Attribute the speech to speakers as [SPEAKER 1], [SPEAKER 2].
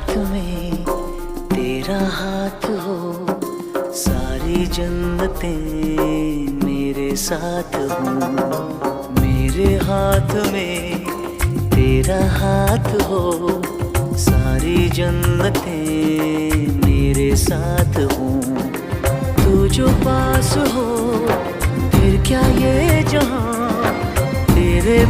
[SPEAKER 1] हाथ में तेरा हाथ हो, सारी जन्नतें मेरे साथ हो। मेरे हाथ में तेरा हाथ हो, सारी जन्नतें मेरे साथ हो। तू जो पास हो फिर क्या ये जहां तेरे